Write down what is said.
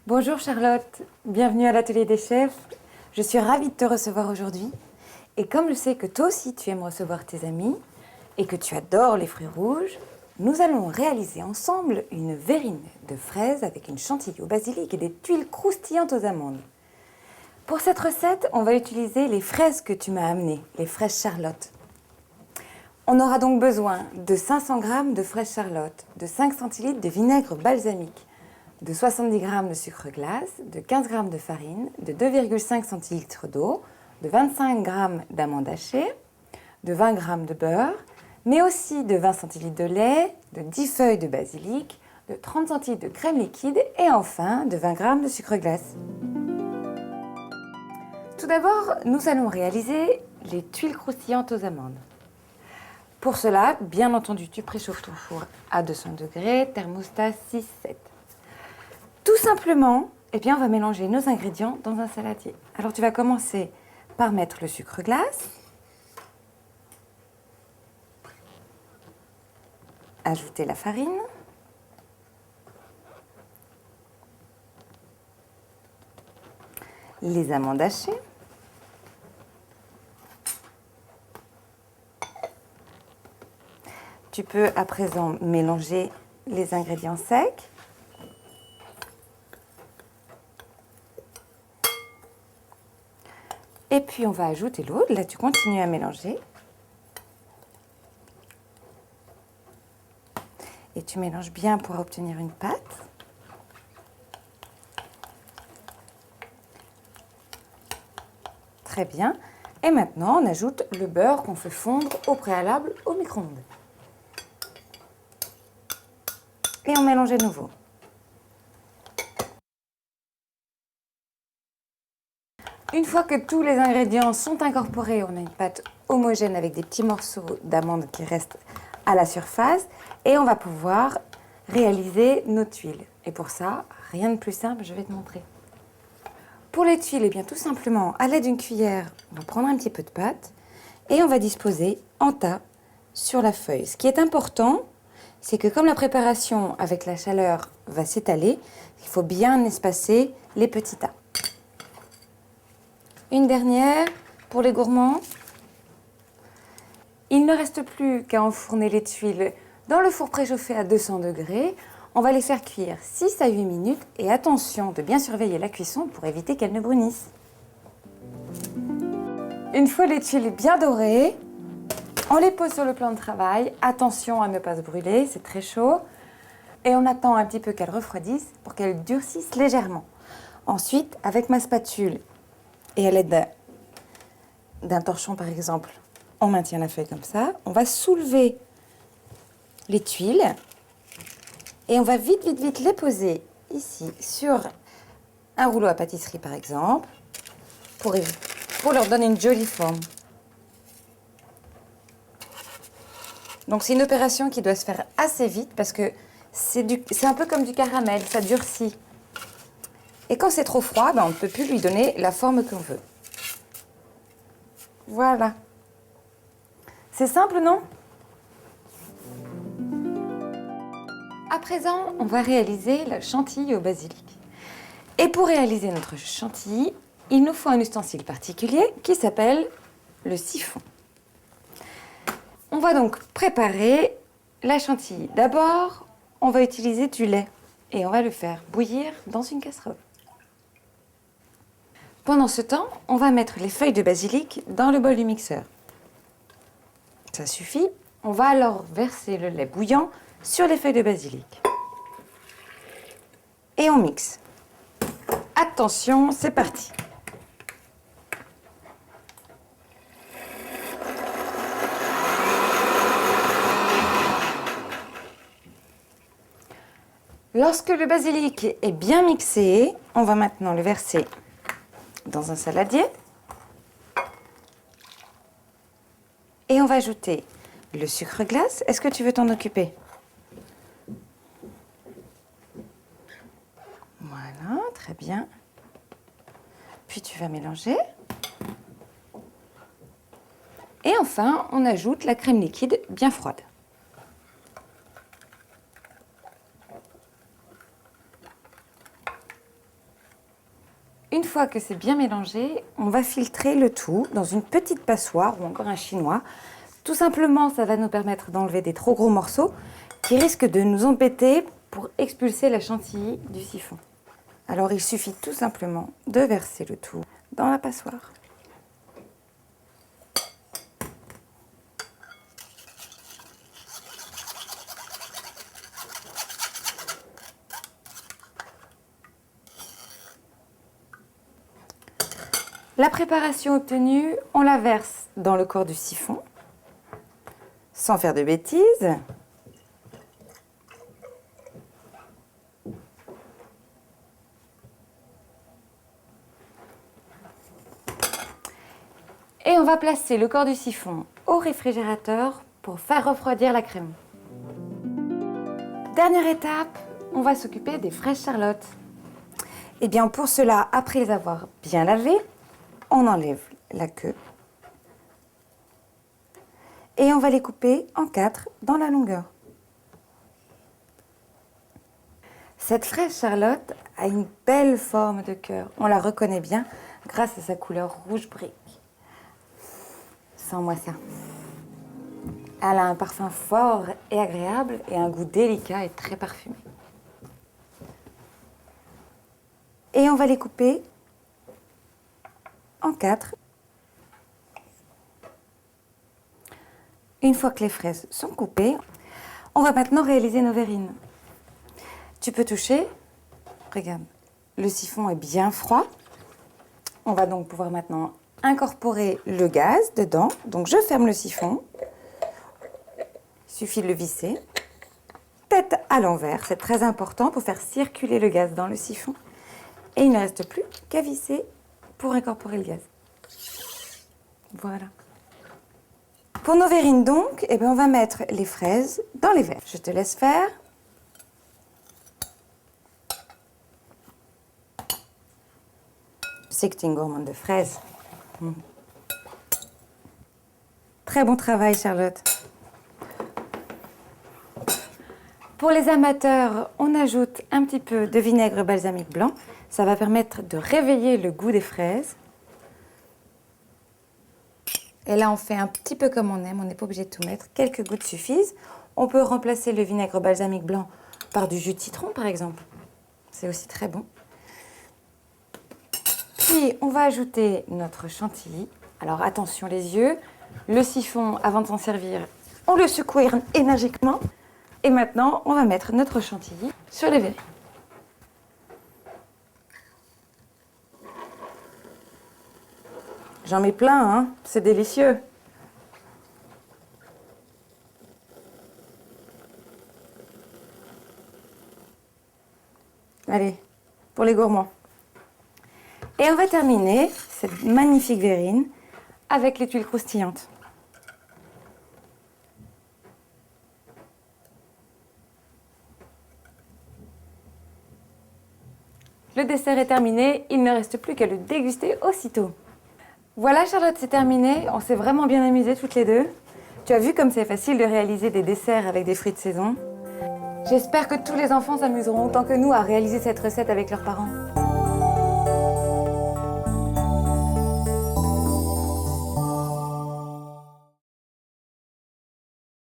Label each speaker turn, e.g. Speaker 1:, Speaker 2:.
Speaker 1: Bonjour Charlotte, bienvenue à l'Atelier des Chefs. Je suis ravie de te recevoir aujourd'hui. Et comme je sais que toi aussi tu aimes recevoir tes amis et que tu adores les fruits rouges, nous allons réaliser ensemble une verrine de fraises avec une chantilly au basilic et des tuiles croustillantes aux amandes. Pour cette recette, on va utiliser les fraises que tu m'as amenées, les fraises Charlotte. On aura donc besoin de 500 g de fraises Charlotte, de 5 centilitres de vinaigre balsamique, de 70 g de sucre glace, de 15 g de farine, de 2,5 centilitres d'eau, de 25 g d'amandes hachées, de 20 g de beurre, mais aussi de 20 centilitres de lait, de 10 feuilles de basilic, de 30 centilitres de crème liquide et enfin de 20 g de sucre glace. Tout d'abord, nous allons réaliser les tuiles croustillantes aux amandes. Pour cela, bien entendu, tu préchauffes ton four à 200 degrés, thermostat 6-7. Tout simplement, on va mélanger nos ingrédients dans un saladier. Alors, tu vas commencer par mettre le sucre glace, ajouter la farine, les amandes hachées, tu peux à présent mélanger les ingrédients secs. Et puis on va ajouter l'eau. Là, tu continues à mélanger. Et tu mélanges bien pour obtenir une pâte. Très bien. Et maintenant, on ajoute le beurre qu'on fait fondre au préalable au micro-ondes. Et on mélange à nouveau. Une fois que tous les ingrédients sont incorporés, on a une pâte homogène avec des petits morceaux d'amandes qui restent à la surface et on va pouvoir réaliser nos tuiles. Et pour ça, rien de plus simple, je vais te montrer. Pour les tuiles, tout simplement, à l'aide d'une cuillère, on va prendre un petit peu de pâte et on va disposer en tas sur la feuille. Ce qui est important, c'est que comme la préparation avec la chaleur va s'étaler, il faut bien espacer les petits tas. Une dernière pour les gourmands. Il ne reste plus qu'à enfourner les tuiles dans le four préchauffé à 200 degrés. On va les faire cuire 6 à 8 minutes et attention de bien surveiller la cuisson pour éviter qu'elles ne brunissent. Une fois les tuiles bien dorées, on les pose sur le plan de travail. Attention à ne pas se brûler, c'est très chaud. Et on attend un petit peu qu'elles refroidissent pour qu'elles durcissent légèrement. Ensuite, avec ma spatule et à l'aide d'un torchon par exemple, on maintient la feuille comme ça. On va soulever les tuiles et on va vite les poser ici sur un rouleau à pâtisserie par exemple pour leur donner une jolie forme. Donc c'est une opération qui doit se faire assez vite parce que c'est un peu comme du caramel, ça durcit. Et quand c'est trop froid, on ne peut plus lui donner la forme qu'on veut. Voilà. C'est simple, non? À présent, on va réaliser la chantilly au basilic. Et pour réaliser notre chantilly, il nous faut un ustensile particulier qui s'appelle le siphon. On va donc préparer la chantilly. D'abord, on va utiliser du lait et on va le faire bouillir dans une casserole. Pendant ce temps, on va mettre les feuilles de basilic dans le bol du mixeur. Ça suffit. On va alors verser le lait bouillant sur les feuilles de basilic. Et on mixe. Attention, c'est parti. Lorsque le basilic est bien mixé, on va maintenant le verser dans un saladier. Et on va ajouter le sucre glace. Est-ce que tu veux t'en occuper? Voilà, très bien. Puis tu vas mélanger. Et enfin, on ajoute la crème liquide bien froide. Une fois que c'est bien mélangé, on va filtrer le tout dans une petite passoire ou encore un chinois. Tout simplement, ça va nous permettre d'enlever des trop gros morceaux qui risquent de nous embêter pour expulser la chantilly du siphon. Alors il suffit tout simplement de verser le tout dans la passoire. La préparation obtenue, on la verse dans le corps du siphon, sans faire de bêtises. Et on va placer le corps du siphon au réfrigérateur pour faire refroidir la crème. Dernière étape, on va s'occuper des fraises Charlotte. Et bien pour cela, après les avoir bien lavées, on enlève la queue et on va les couper en 4 dans la longueur. Cette fraise Charlotte a une belle forme de cœur. On la reconnaît bien grâce à sa couleur rouge brique. Sens-moi ça. Elle a un parfum fort et agréable et un goût délicat et très parfumé. Et on va les couper en 4. Une fois que les fraises sont coupées, on va maintenant réaliser nos verrines. Tu peux toucher. Regarde, le siphon est bien froid. On va donc pouvoir maintenant incorporer le gaz dedans. Donc je ferme le siphon. Il suffit de le visser. Tête à l'envers, c'est très important pour faire circuler le gaz dans le siphon. Et il ne reste plus qu'à visser pour incorporer le gaz. Voilà. Pour nos verrines donc, eh bien, on va mettre les fraises dans les verres. Je te laisse faire. Je sais que tu es une gourmande de fraises. Très bon travail, Charlotte. Pour les amateurs, on ajoute un petit peu de vinaigre balsamique blanc. Ça va permettre de réveiller le goût des fraises. Et là, on fait un petit peu comme on aime, on n'est pas obligé de tout mettre. Quelques gouttes suffisent. On peut remplacer le vinaigre balsamique blanc par du jus de citron, par exemple. C'est aussi très bon. Puis, on va ajouter notre chantilly. Alors, attention les yeux. Le siphon, avant de s'en servir, on le secoue énergiquement. Et maintenant, on va mettre notre chantilly sur les verres. J'en mets plein, hein, c'est délicieux. Allez, pour les gourmands. Et on va terminer cette magnifique verrine avec les tuiles croustillantes. Le dessert est terminé, il ne reste plus qu'à le déguster aussitôt. Voilà Charlotte, c'est terminé. On s'est vraiment bien amusés toutes les deux. Tu as vu comme c'est facile de réaliser des desserts avec des fruits de saison. J'espère que tous les enfants s'amuseront autant que nous à réaliser cette recette avec leurs parents.